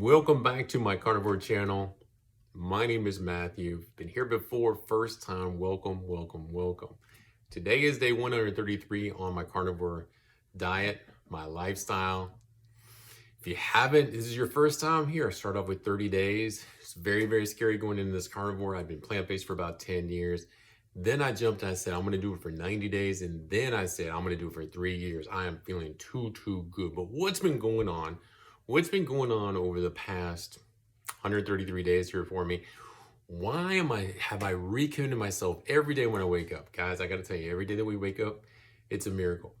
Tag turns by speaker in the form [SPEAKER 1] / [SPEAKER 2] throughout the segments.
[SPEAKER 1] Welcome back to my Carnivore channel. My name is Matthew. Been here before, first time. Welcome, welcome, welcome. Today is day 133 on my carnivore diet, my lifestyle. If you haven't, this is your first time here, I start off with 30 days. It's very, very scary going into this carnivore. I've been plant-based for about 10 years. Then I jumped and I said, I'm going to do it for 90 days. And then I said, I'm going to do it for 3 years. I am feeling too good. But what's been going on? What's been going on over the past 133 days here for me? Why have I recommitted myself every day when I wake up? Guys, I got to tell you, every day that we wake up, it's a miracle.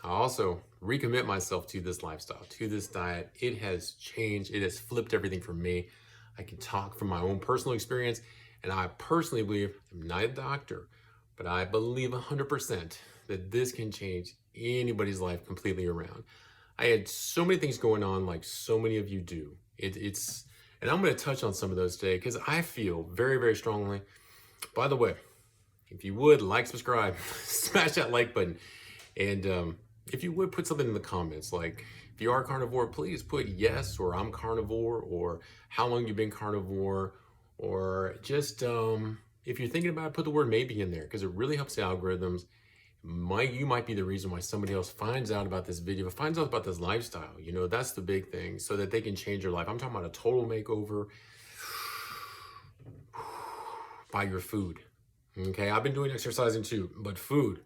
[SPEAKER 1] I also recommit myself to this lifestyle, to this diet. It has changed. It has flipped everything for me. I can talk from my own personal experience, and I personally believe, I'm not a doctor, but I believe 100% that this can change anybody's life completely around. I had so many things going on, like so many of you do. And I'm going to touch on some of those today because I feel very, very strongly. By the way, if you would like, subscribe, smash that like button, and if you would put something in the comments, like if you are carnivore, please put yes, or I'm carnivore, or how long you've been carnivore, or just if you're thinking about it, put the word maybe in there because it really helps the algorithms. You might be the reason why somebody else finds out about this video, finds out about this lifestyle. You know, that's the big thing, so that they can change their life. I'm talking about a total makeover by your food. Okay, I've been doing exercising too, but food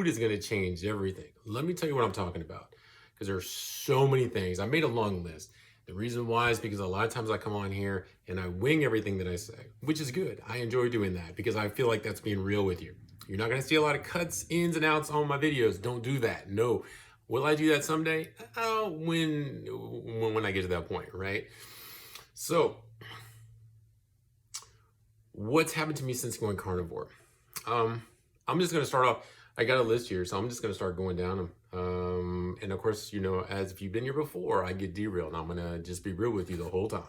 [SPEAKER 1] is going to change everything. Let me tell you what I'm talking about, because there's so many things. I made a long list. The reason why is because a lot of times I come on here and I wing everything that I say, which is good. I enjoy doing that because I feel like that's being real with you. You're not going to see a lot of cuts, ins and outs on my videos. Don't do that. No. Will I do that someday? When I get to that point, right? So, what's happened to me since going carnivore? I'm just going to start off. I got a list here, so I'm just going to start going down them. And of course, you know, as if you've been here before, I get derailed. I'm going to just be real with you the whole time.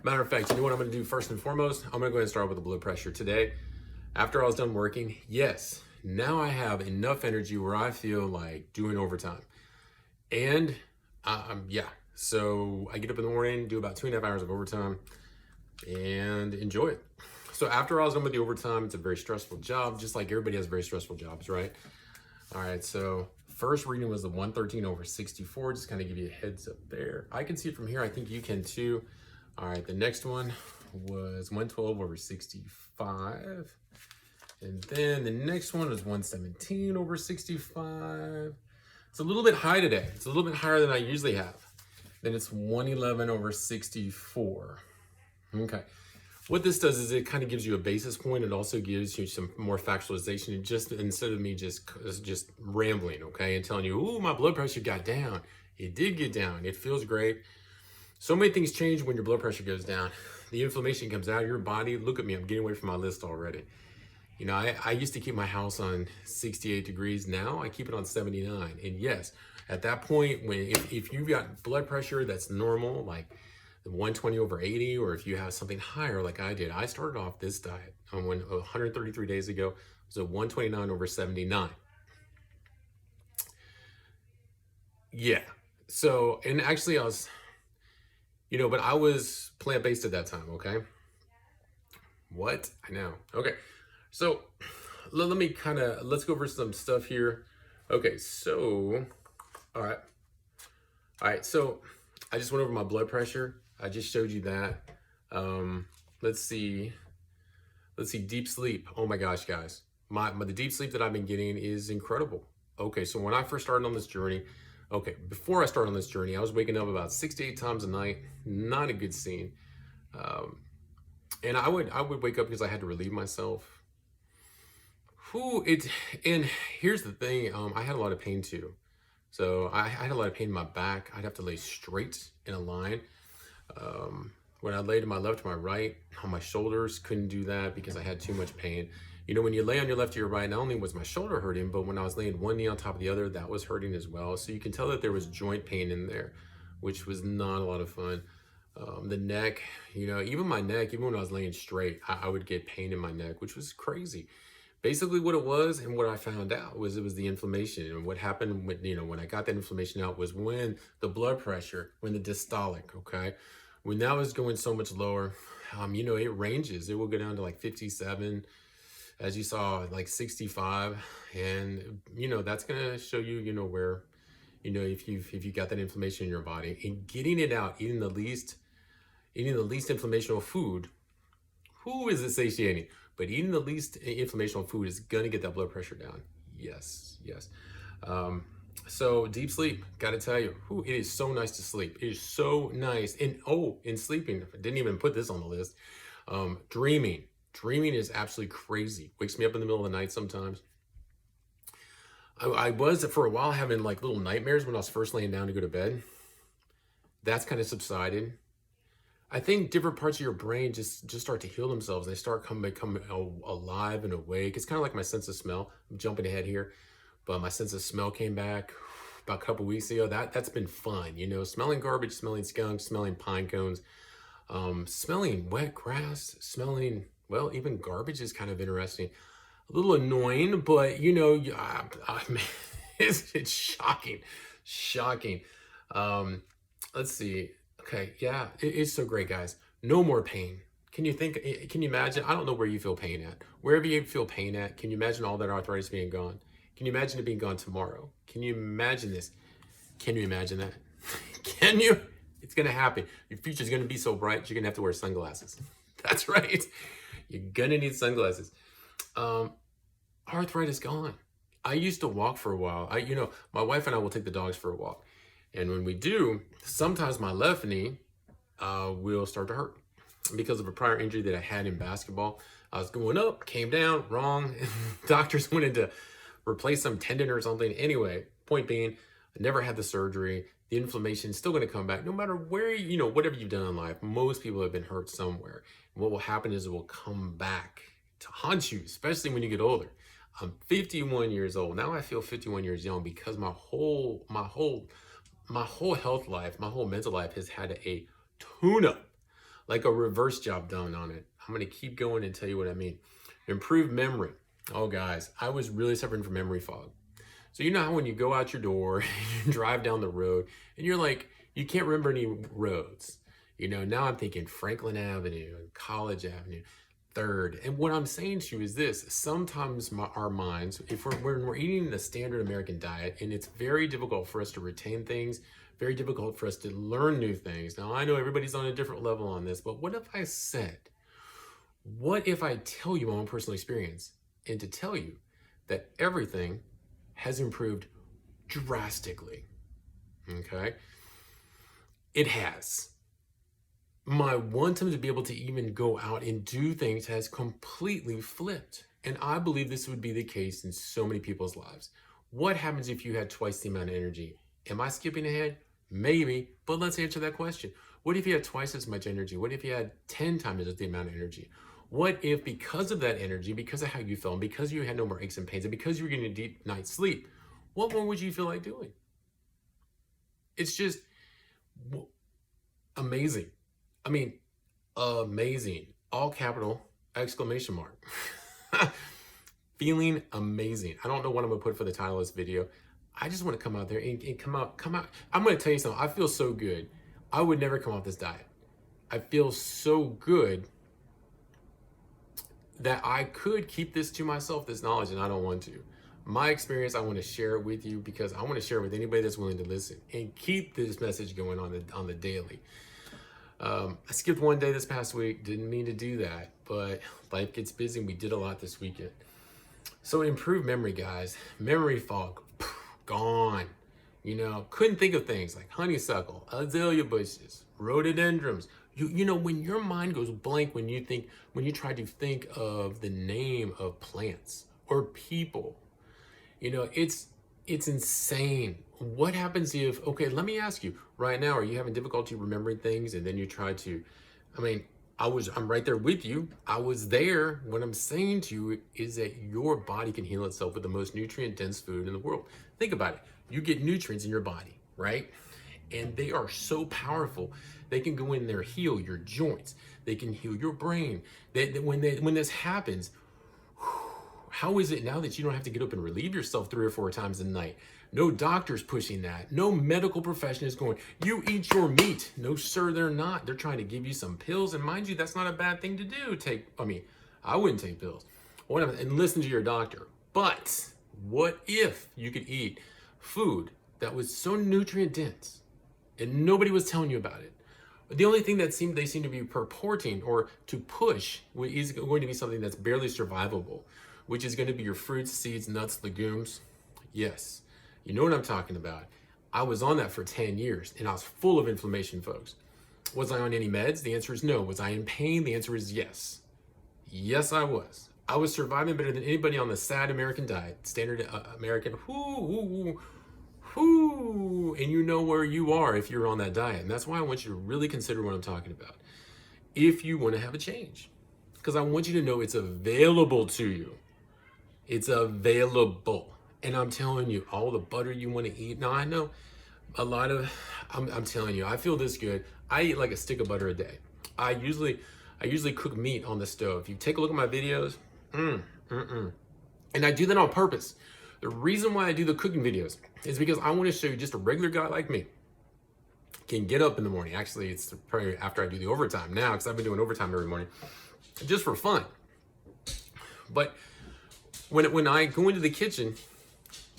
[SPEAKER 1] Matter of fact, you know what I'm going to do first and foremost? I'm going to go ahead and start with the blood pressure today. After I was done working, yes, now I have enough energy where I feel like doing overtime. And so I get up in the morning, do about 2.5 hours of overtime, and enjoy it. So after I was done with the overtime, it's a very stressful job, just like everybody has very stressful jobs, right? All right, so first reading was the 113/64, just kind of give you a heads up there. I can see it from here, I think you can too. All right, the next one was 112/65. And then the next one was 117/65. It's a little bit high today. It's a little bit higher than I usually have. Then it's 111/64. Okay. What this does is it kind of gives you a basis point. It also gives you some more factualization. Just instead of me just rambling, okay, and telling you, "Ooh, my blood pressure got down." It did get down. It feels great. So many things change when your blood pressure goes down. The inflammation comes out of your body. Look at me. I'm getting away from my list already. You know, I used to keep my house on 68 degrees. Now I keep it on 79. And yes, at that point, if you've got blood pressure that's normal, like 120/80, or if you have something higher like I did, I started off this diet on 133 days ago. It was a 129/79. Yeah. So, and actually I was, you know, but I was plant-based at that time, okay? What? I know. Okay. So let me let's go over some stuff here. Okay, so, all right, so I just went over my blood pressure. I just showed you that. Let's see, deep sleep. Oh my gosh, guys, the deep sleep that I've been getting is incredible. Okay, so when I first started on this journey, before I started on this journey, I was waking up about 6 to 8 times a night. Not a good scene. And I would wake up because I had to relieve myself. And here's the thing, I had a lot of pain too. So I had a lot of pain in my back. I'd have to lay straight in a line. When I lay to my left or my right, on my shoulders, couldn't do that because I had too much pain. You know, when you lay on your left or your right, not only was my shoulder hurting, but when I was laying one knee on top of the other, that was hurting as well. So you can tell that there was joint pain in there, which was not a lot of fun. The neck, you know, even my neck, even when I was laying straight, I would get pain in my neck, which was crazy. Basically what it was and what I found out was it was the inflammation. And what happened when, when I got that inflammation out was when the blood pressure, when the diastolic, okay, when that was going so much lower, it ranges. It will go down to like 57, as you saw, like 65. And, that's going to show you, where, if you got that inflammation in your body, and getting it out, eating the least inflammational food. Who is it satiating? But eating the least inflammational food is gonna get that blood pressure down. Yes, yes. So deep sleep, gotta tell you, it is so nice to sleep. It is so nice. And in sleeping, I didn't even put this on the list. Dreaming. Dreaming is absolutely crazy. Wakes me up in the middle of the night sometimes. I was for a while having like little nightmares when I was first laying down to go to bed. That's kind of subsided. I think different parts of your brain just start to heal themselves. They start becoming alive and awake. It's kind of like my sense of smell. I'm jumping ahead here, but my sense of smell came back about a couple weeks ago. That's been fun, smelling garbage, smelling skunk, smelling pine cones, smelling wet grass, smelling, well, even garbage is kind of interesting. A little annoying, but man, it's shocking. Let's see. Okay, yeah, it's so great, guys. No more pain. Can you imagine? I don't know where you feel pain at. Wherever you feel pain at, can you imagine all that arthritis being gone? Can you imagine it being gone tomorrow? Can you imagine this? Can you imagine that? Can you? It's gonna happen. Your future's gonna be so bright, you're gonna have to wear sunglasses. That's right. You're gonna need sunglasses. Arthritis gone. I used to walk for a while. My wife and I will take the dogs for a walk. And when we do, sometimes my left knee will start to hurt because of a prior injury that I had in basketball. I was going up, came down, wrong. Doctors wanted to replace some tendon or something. Anyway, point being, I never had the surgery. The inflammation is still going to come back no matter where, whatever you've done in life. Most people have been hurt somewhere. And what will happen is it will come back to haunt you, especially when you get older. I'm 51 years old. Now I feel 51 years young because my whole health life, my whole mental life has had a tune-up, like a reverse job done on it. I'm going to keep going and tell you what I mean. Improved memory. Oh, guys, I was really suffering from memory fog. So you know how when you go out your door, you drive down the road, and you're like, you can't remember any roads. Now I'm thinking Franklin Avenue and College Avenue, 3rd. And what I'm saying to you is this: sometimes our minds, when we're eating the standard American diet, and it's very difficult for us to retain things, very difficult for us to learn new things. Now, I know everybody's on a different level on this, but what if I tell you my own personal experience, and to tell you that everything has improved drastically, okay? It has. My wanting to be able to even go out and do things has completely flipped. And I believe this would be the case in so many people's lives. What happens if you had twice the amount of energy? Am I skipping ahead? Maybe, but let's answer that question. What if you had twice as much energy? What if you had 10 times the amount of energy? What if because of that energy, because of how you felt, and because you had no more aches and pains, and because you were getting a deep night's sleep, what more would you feel like doing? It's just amazing. I mean, amazing. All capital, exclamation mark. Feeling amazing. I don't know what I'm gonna put for the title of this video. I just want to come out there and come out. I'm gonna tell you something. I feel so good. I would never come off this diet. I feel so good that I could keep this to myself, this knowledge, and I don't want to. My experience, I want to share it with you because I want to share it with anybody that's willing to listen and keep this message going on the daily. I skipped one day this past week. Didn't mean to do that, but life gets busy and we did a lot this weekend. So improved memory, guys. Memory fog, gone. Couldn't think of things like honeysuckle, azalea bushes, rhododendrons. When your mind goes blank when you try to think of the name of plants or people, it's insane. What happens if, okay, let me ask you right now, are you having difficulty remembering things and then you try to, I'm right there with you. I was there. What I'm saying to you is that your body can heal itself with the most nutrient dense food in the world. Think about it. You get nutrients in your body, right? And they are so powerful. They can go in there, heal your joints. They can heal your brain. When this happens, How is it now that you don't have to get up and relieve yourself 3 or 4 times a night? No doctor's pushing that. No medical profession is going, you eat your meat. No, sir, they're not. They're trying to give you some pills. And mind you, that's not a bad thing to do. I wouldn't take pills. And listen to your doctor. But what if you could eat food that was so nutrient dense and nobody was telling you about it? The only thing that they seem to be purporting or to push is going to be something that's barely survivable, which is going to be your fruits, seeds, nuts, legumes. Yes, you know what I'm talking about. I was on that for 10 years and I was full of inflammation, folks. Was I on any meds? The answer is no. Was I in pain? The answer is yes. Yes, I was. I was surviving better than anybody on the sad American diet, standard American. And you know where you are if you're on that diet. And that's why I want you to really consider what I'm talking about if you want to have a change. Because I want you to know it's available to you. It's available. And I'm telling you, all the butter you want to eat. Now, I know a lot of, I'm telling you, I feel this good. I eat like a stick of butter a day. I usually cook meat on the stove. If you take a look at my videos, and I do that on purpose. The reason why I do the cooking videos is because I want to show you just a regular guy like me can get up in the morning. Actually, it's probably after I do the overtime now, because I've been doing overtime every morning just for fun. But when I go into the kitchen,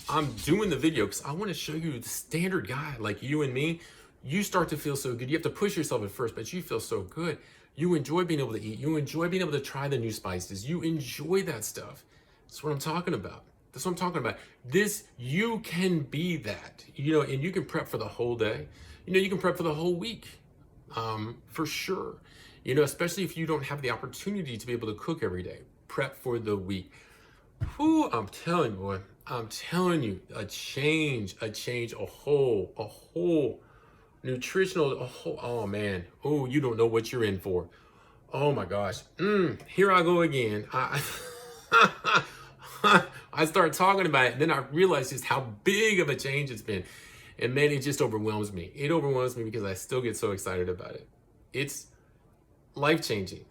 [SPEAKER 1] I'm doing the video because I want to show you the standard guy like you and me. You start to feel so good. You have to push yourself at first, but you feel so good. You enjoy being able to eat. You enjoy being able to try the new spices. You enjoy that stuff. That's what I'm talking about. That's what I'm talking about. You can be that, and you can prep for the whole day. You can prep for the whole week, for sure. Especially if you don't have the opportunity to be able to cook every day. Prep for the week. Whew, I'm telling you, boy. I'm telling you, a change, a whole nutritional, oh man. Oh, you don't know what you're in for. Oh my gosh. Here I go again. I start talking about it, and then I realize just how big of a change it's been. And man, it just overwhelms me. It overwhelms me because I still get so excited about it. It's life-changing.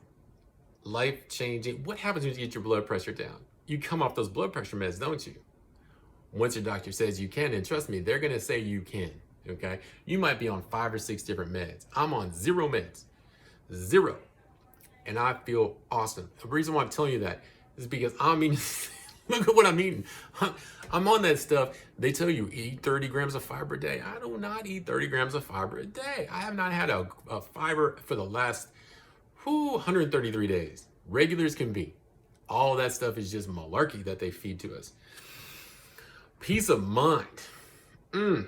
[SPEAKER 1] Life-changing. What happens when you get your blood pressure down? You come off those blood pressure meds, don't you? Once your doctor says you can, and trust me, they're gonna say you can, okay? You might be on 5 or 6 different meds. I'm on 0 meds. 0. And I feel awesome. The reason why I'm telling you that is because look at what I'm eating. I'm on that stuff. They tell you eat 30 grams of fiber a day. I do not eat 30 grams of fiber a day. I have not had a fiber for the last 133 days. Regular as can be. All that stuff is just malarkey that they feed to us. Peace of mind. You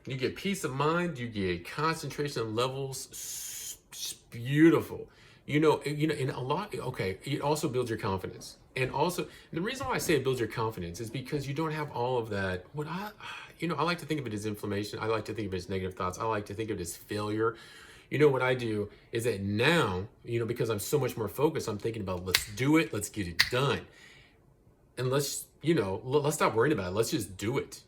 [SPEAKER 1] get peace of mind. You get concentration levels. Beautiful. And a lot. Okay. It also builds your confidence. And also, the reason why I say it builds your confidence is because you don't have all of that. I like to think of it as inflammation. I like to think of it as negative thoughts. I like to think of it as failure. What I do is that now, because I'm so much more focused, I'm thinking about, let's do it. Let's get it done. And let's stop worrying about it. Let's just do it.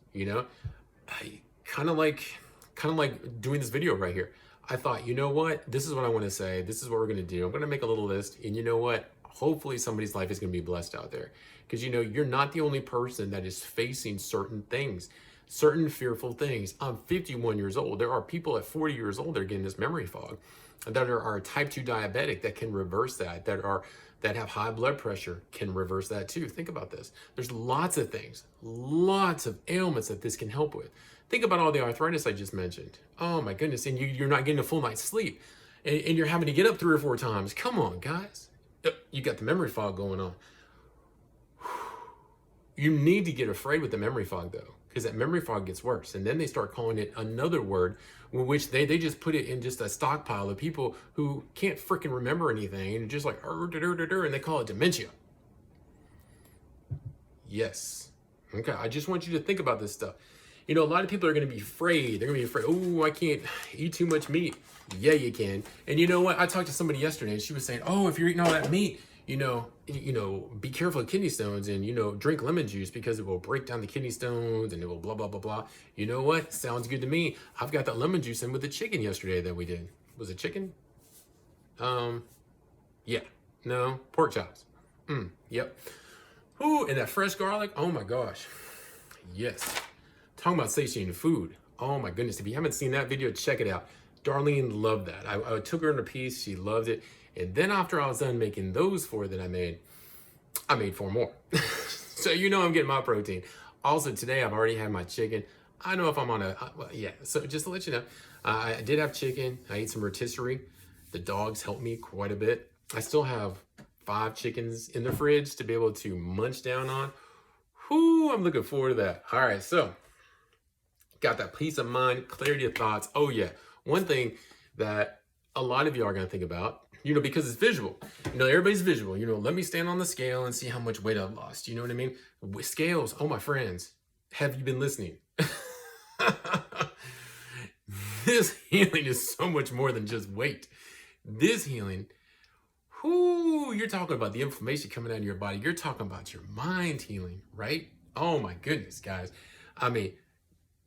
[SPEAKER 1] Kind of like doing this video right here. I thought, you know what? This is what I want to say. This is what we're going to do. I'm going to make a little list. And you know what? Hopefully somebody's life is going to be blessed out there. Because, you're not the only person that is facing certain things, certain fearful things. I'm 51 years old. There are people at 40 years old that are getting this memory fog, that are type 2 diabetic that can reverse that, that have high blood pressure can reverse that too. Think about this. There's lots of things, lots of ailments that this can help with. Think about all the arthritis I just mentioned. Oh my goodness. And you're not getting a full night's sleep and you're having to get up 3 or 4 times. Come on, guys. You got the memory fog going on. You need to get afraid with the memory fog though, because that memory fog gets worse. And then they start calling it another word, which they just put it in just a stockpile of people who can't freaking remember anything and just like, and they call it dementia. Yes. Okay. I just want you to think about this stuff. A lot of people are going to be afraid. They're going to be afraid. Oh, I can't eat too much meat. Yeah, you can. And you know what? I talked to somebody yesterday and she was saying, oh, if you're eating all that meat, be careful of kidney stones and, drink lemon juice because it will break down the kidney stones and it will blah, blah, blah, blah. You know what? Sounds good to me. I've got that lemon juice in with the chicken yesterday that we did. Was it chicken? Yeah. No, pork chops. Yep. Ooh, and that fresh garlic. Oh my gosh. Yes. Talking about satiating food. Oh my goodness. If you haven't seen that video, check it out. Darlene loved that. I took her in a piece. She loved it. And then after I was done making those four that I made four more. So you know I'm getting my protein. Also today I've already had my chicken. I don't know if I'm on well, yeah. So just to let you know, I did have chicken. I ate some rotisserie. The dogs helped me quite a bit. I still have 5 chickens in the fridge to be able to munch down on. Whoo, I'm looking forward to that. All right, so got that peace of mind, clarity of thoughts. Oh yeah, one thing that a lot of you are gonna think about, you know, because it's visual. You know, everybody's visual. You know, let me stand on the scale and see how much weight I've lost. You know what I mean? With scales, oh my friends, have you been listening? This healing is so much more than just weight. This healing, whoo, you're talking about the inflammation coming out of your body. You're talking about your mind healing, right? Oh my goodness, guys. I mean,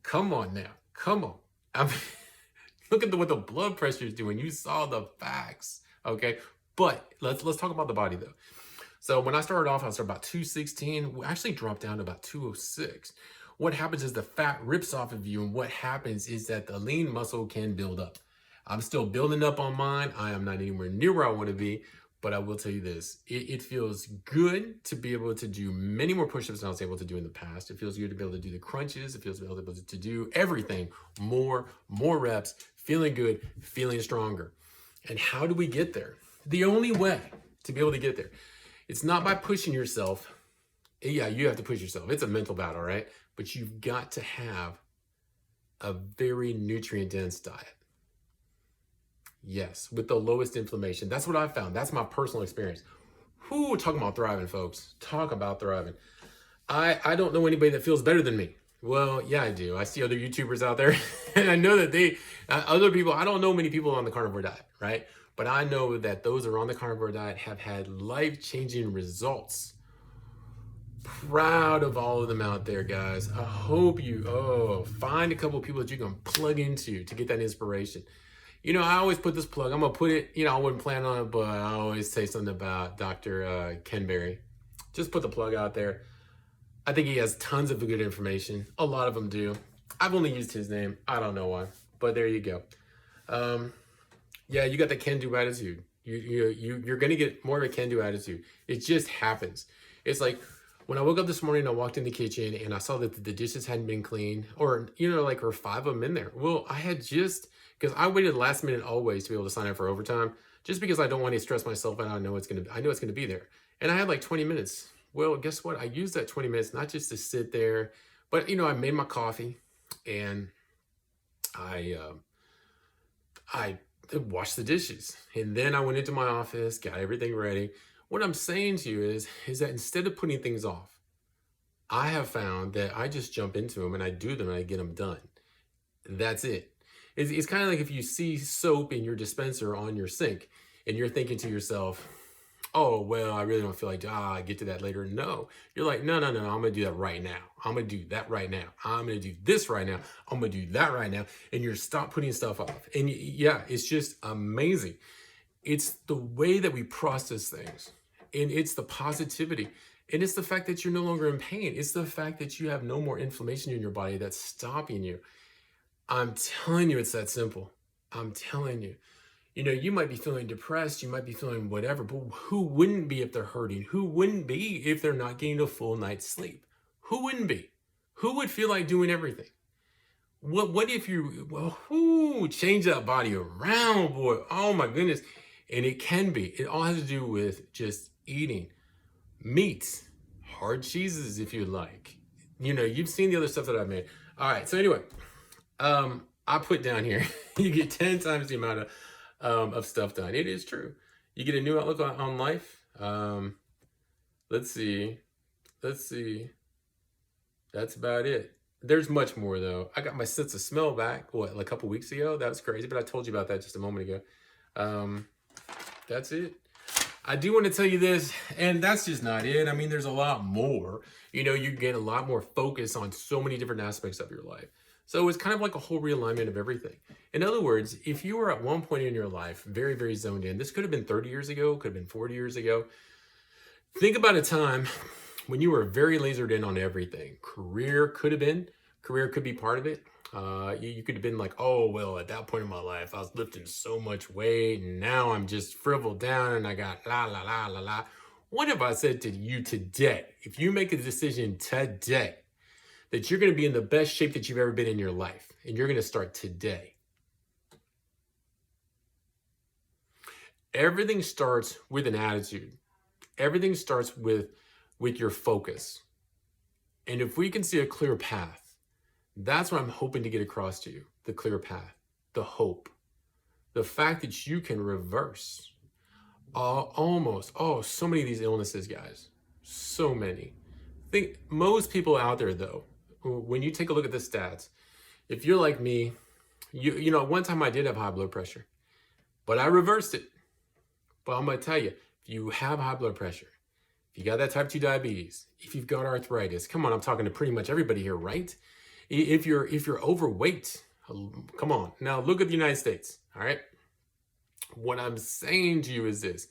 [SPEAKER 1] come on now. Come on. I mean, look at what the blood pressure is doing. You saw the facts, okay? But let's talk about the body though. So when I started off, I was about 216. We actually dropped down to about 206. What happens is the fat rips off of you, and what happens is that the lean muscle can build up. I'm still building up on mine. I am not anywhere near where I want to be, but I will tell you this. It feels good to be able to do many more push-ups than I was able to do in the past. It feels good to be able to do the crunches. It feels good to be able to do everything. More reps, feeling good, feeling stronger. And how do we get there? The only way to be able to get there, it's not by pushing yourself. Yeah, you have to push yourself. It's a mental battle, right? But you've got to have a very nutrient-dense diet. Yes, with the lowest inflammation. That's what I found. That's my personal experience. Whoo, talking about thriving, folks. Talk about thriving. I don't know anybody that feels better than me. Well, yeah, I do. I see other YouTubers out there, and I know that other people, I don't know many people on the carnivore diet, right? But I know that those that are on the carnivore diet have had life-changing results. Proud of all of them out there, guys. I hope you, find a couple of people that you can plug into to get that inspiration. You know, I always put this plug. I'm going to put it, you know, I wouldn't plan on it, but I always say something about Dr. Ken Berry. Just put the plug out there. I think he has tons of good information. A lot of them do. I've only used his name. I don't know why, but there you go. Yeah, you got the can-do attitude. You're going to get more of a can-do attitude. It just happens. It's like when I woke up this morning, I walked in the kitchen and I saw that the dishes hadn't been cleaned, or, you know, like, or 5 of them in there. Well, I had just, because I waited the last minute always to be able to sign up for overtime, just because I don't want to stress myself out. I know it's going to be there. And I had like 20 minutes. Well, guess what? I used that 20 minutes, not just to sit there, but, you know, I made my coffee and I washed the dishes. And then I went into my office, got everything ready. What I'm saying to you is that instead of putting things off, I have found that I just jump into them and I do them and I get them done. That's it. It's kind of like if you see soap in your dispenser on your sink and you're thinking to yourself, oh, well, I really don't feel like, I get to that later. No, you're like, no, I'm going to do that right now. I'm going to do that right now. I'm going to do this right now. I'm going to do that right now. And you're stop putting stuff off. And yeah, it's just amazing. It's the way that we process things, and it's the positivity, and it's the fact that you're no longer in pain. It's the fact that you have no more inflammation in your body that's stopping you. I'm telling you, it's that simple. I'm telling you. You know, you might be feeling depressed, you might be feeling whatever, but who wouldn't be if they're hurting? Who wouldn't be if they're not getting a full night's sleep? Who wouldn't be? Who would feel like doing everything? What if you, change that body around, boy? Oh my goodness. And it can be. It all has to do with just eating meats, hard cheeses if you like. You know, you've seen the other stuff that I've made. All right, so anyway, I put down here, you get 10 times the amount of stuff done. It is true. You get a new outlook on life. Let's see. That's about it. There's much more though. I got my sense of smell back, a couple weeks ago? That was crazy, but I told you about that just a moment ago. That's it. I do want to tell you this, and that's just not it. I mean, there's a lot more. You know, you get a lot more focus on so many different aspects of your life. So it's kind of like a whole realignment of everything. In other words, if you were at one point in your life very, very zoned in, this could have been 30 years ago, could have been 40 years ago. Think about a time when you were very lasered in on everything. Career could be part of it. You could have been like, oh, well, at that point in my life, I was lifting so much weight and now I'm just frivoled down and I got la, la, la, la, la. What if I said to you today, if you make a decision today that you're going to be in the best shape that you've ever been in your life and you're going to start today? Everything starts with an attitude. Everything starts with your focus. And if we can see a clear path, that's what I'm hoping to get across to you. The clear path, the hope, the fact that you can reverse so many of these illnesses, guys. So many. Think most people out there, though, when you take a look at the stats, if you're like me, you know, one time I did have high blood pressure, but I reversed it. But I'm going to tell you, if you have high blood pressure, if you got that type 2 diabetes, if you've got arthritis, come on, I'm talking to pretty much everybody here, right? If you're overweight, come on. Now look at the United States, all right? What I'm saying to you is this: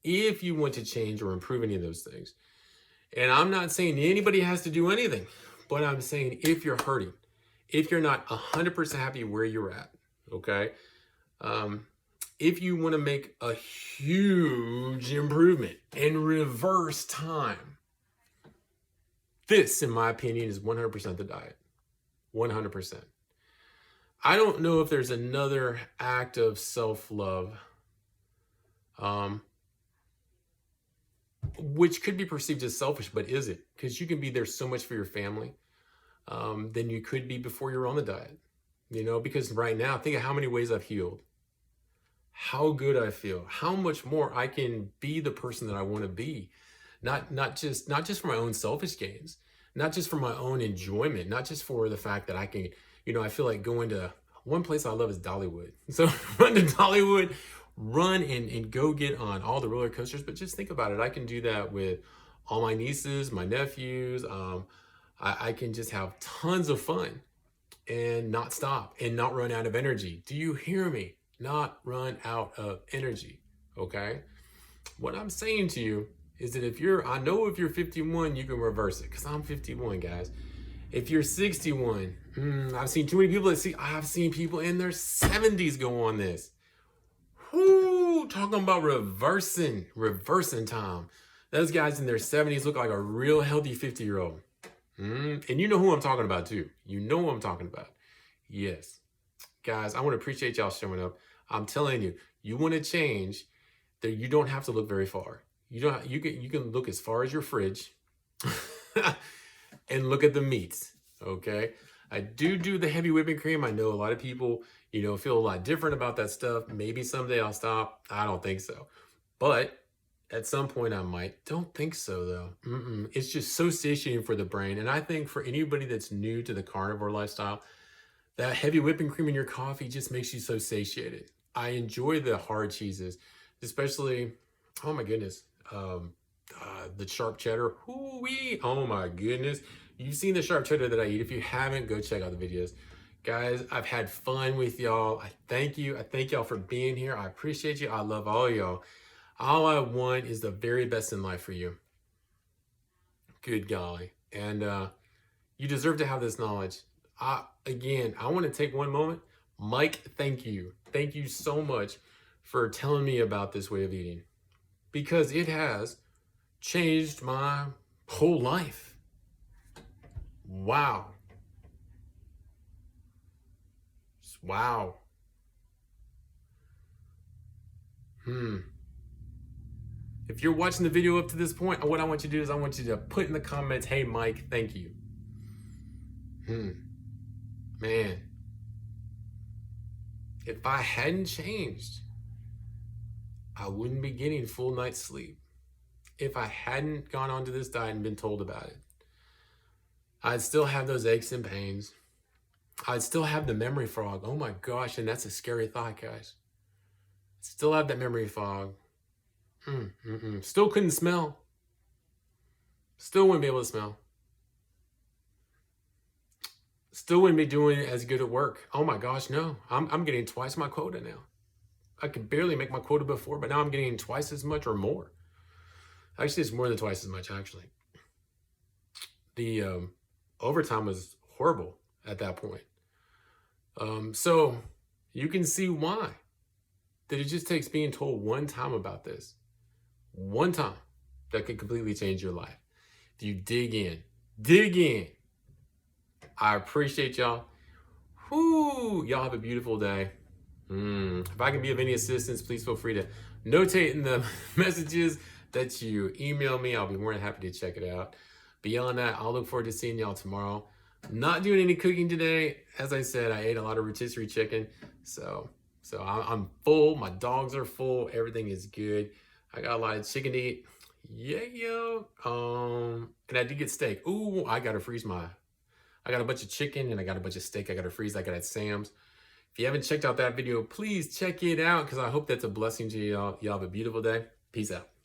[SPEAKER 1] if you want to change or improve any of those things, and I'm not saying anybody has to do anything, but I'm saying if you're hurting, if you're not 100% happy where you're at, okay? If you want to make a huge improvement and reverse time, this, in my opinion, is 100% the diet. 100%. I don't know if there's another act of self-love which could be perceived as selfish, but is it? Because you can be there so much for your family than you could be before you're on the diet. You know, because right now, think of how many ways I've healed, how good I feel, how much more I can be the person that I want to be. Not just for my own selfish gains, not just for my own enjoyment, not just for the fact that I can, you know, I feel like going to one place I love is Dollywood. So run to Dollywood, run and go get on all the roller coasters. But just think about it. I can do that with all my nieces, my nephews. I can just have tons of fun and not stop and not run out of energy. Do you hear me? Not run out of energy. Okay. What I'm saying to you is that I know if you're 51, you can reverse it, because I'm 51, guys. If you're 61, I've seen too many people I've seen people in their 70s go on this. Whoo, talking about reversing time. Those guys in their 70s look like a real healthy 50-year-old. And you know who I'm talking about too. You know who I'm talking about. Yes. Guys, I want to appreciate y'all showing up. I'm telling you, you want to change, that you don't have to look very far. You can look as far as your fridge and look at the meats, okay? I do the heavy whipping cream. I know a lot of people, you know, feel a lot different about that stuff. Maybe someday I'll stop. I don't think so. But at some point I might. Don't think so, though. It's just so satiating for the brain. And I think for anybody that's new to the carnivore lifestyle, that heavy whipping cream in your coffee just makes you so satiated. I enjoy the hard cheeses, especially, oh my goodness, the sharp cheddar. Hoo-wee. Oh my goodness. You've seen the sharp cheddar that I eat. If you haven't, go check out the videos. Guys, I've had fun with y'all. I thank you. I thank y'all for being here. I appreciate you. I love all y'all. All I want is the very best in life for you. Good golly. And you deserve to have this knowledge. Again, I want to take one moment. Mike, thank you. Thank you so much for telling me about this way of eating, because it has changed my whole life. Wow. Wow. If you're watching the video up to this point, what I want you to do is I want you to put in the comments, hey, Mike, thank you. Man. If I hadn't changed, I wouldn't be getting full night's sleep. If I hadn't gone onto this diet and been told about it, I'd still have those aches and pains. I'd still have the memory fog. Oh my gosh, and that's a scary thought, guys. Still have that memory fog. Still couldn't smell. Still wouldn't be able to smell. Still wouldn't be doing as good at work. Oh my gosh, no. I'm getting twice my quota now. I could barely make my quota before, but now I'm getting twice as much or more. Actually, it's more than twice as much, actually. the overtime was horrible at that point. So you can see why. That it just takes being told one time about this. One time that could completely change your life. If you dig in. I appreciate y'all. Whoo, y'all have a beautiful day. If I can be of any assistance, please feel free to notate in the messages that you email me. I'll be more than happy to check it out. Beyond that, I'll look forward to seeing y'all tomorrow. Not doing any cooking today. As I said, I ate a lot of rotisserie chicken. So I'm full. My dogs are full. Everything is good. I got a lot of chicken to eat. Yeah, yo. And I did get steak. Ooh, I got a bunch of chicken and I got a bunch of steak I got to freeze. I got at Sam's. If you haven't checked out that video, please check it out because I hope that's a blessing to y'all. Y'all have a beautiful day. Peace out.